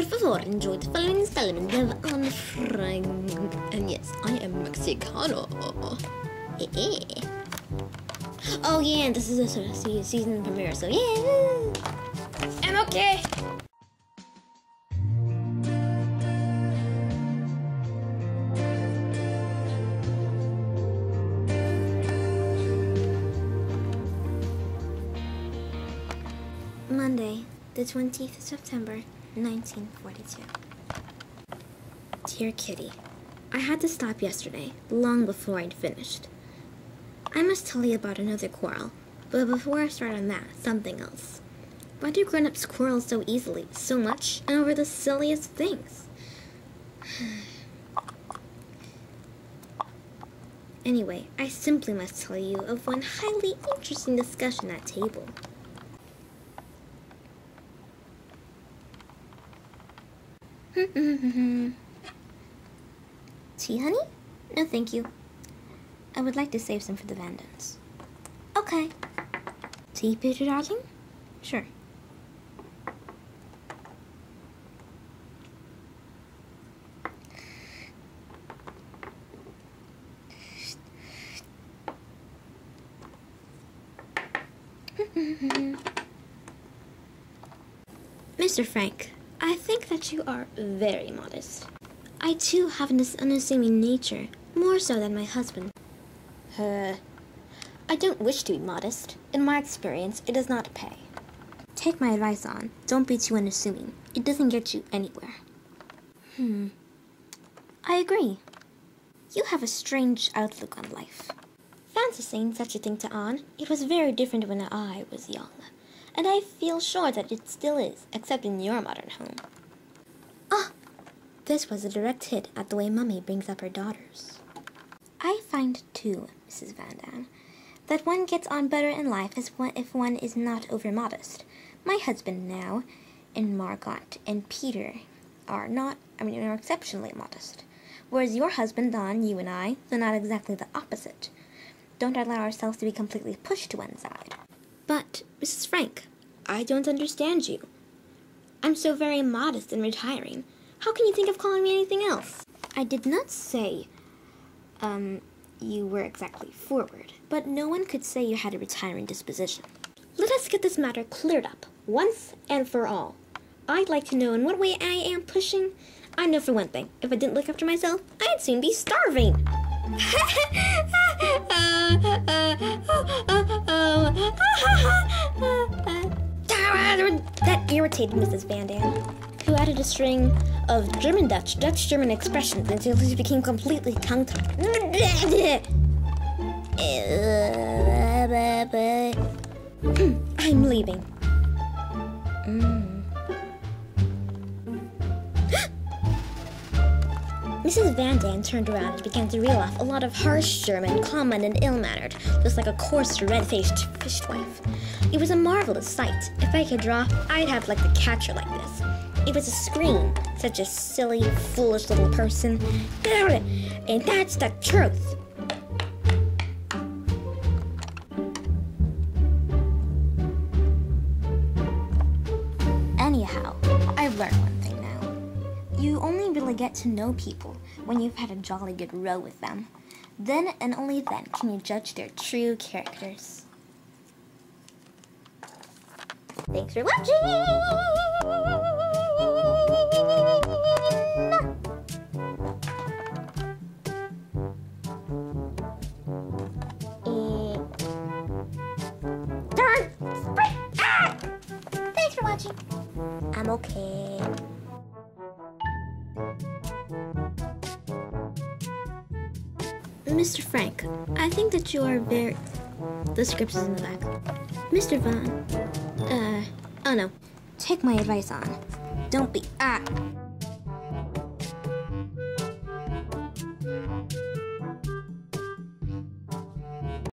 favor, enjoy the following installment of Anne Frank. And yes, I am Mexicano. Oh yeah, and this is a sort of season premiere, so yeah. I'm okay. Monday, the 20th of September, 1942. Dear Kitty, I had to stop yesterday, long before I'd finished. I must tell you about another quarrel, but before I start on that, something else. Why do grown-ups quarrel so easily, so much, and over the silliest things? Anyway, I simply must tell you of one highly interesting discussion at table. Tea, honey? No, thank you. I would like to save some for the Vandans. Okay. Tea, Peter darling? Sure. Mr. Frank, I think that you are very modest. I too have an unassuming nature, more so than my husband. I don't wish to be modest. In my experience, it does not pay. Take my advice on. Don't be too unassuming. It doesn't get you anywhere. I agree. You have a strange outlook on life. Fancy saying such a thing to Anne. It was very different when I was young. And I feel sure that it still is, except in your modern home. Ah! This was a direct hit at the way Mummy brings up her daughters. I find, too, Mrs. Vandan, that one gets on better in life if one is not over-modest. My husband now, and Margot, and Peter are exceptionally modest. Whereas your husband, Don, you and I, are not exactly the opposite. Don't allow ourselves to be completely pushed to one side. But, Mrs. Frank, I don't understand you. I'm so very modest and retiring. How can you think of calling me anything else? I did not say, you were exactly forward, but no one could say you had a retiring disposition. Let us get this matter cleared up, once and for all. I'd like to know in what way I am pushing. I know for one thing, if I didn't look after myself, I'd soon be starving. That irritated Mrs. Vandan, who added a string of Dutch-German expressions until she became completely tongue-tied. I'm leaving. Mrs. Vandan turned around and began to reel off a lot of harsh German, common and ill-mannered, just like a coarse, red-faced fishwife. It was a marvelous sight. If I could draw, I'd have liked to catch her like this. It was a scream, such a silly, foolish little person. And that's the truth. Anyhow, I've learned one thing now. You only really get to know people when you've had a jolly good row with them. Then and only then can you judge their true characters. Thanks for watching! Darn! Sprint! Ah! Thanks for watching. I'm okay. Mr. Frank, I think that you are very... The script is in the back. Mr. Vaughn. Oh no. Take my advice on. Don't be...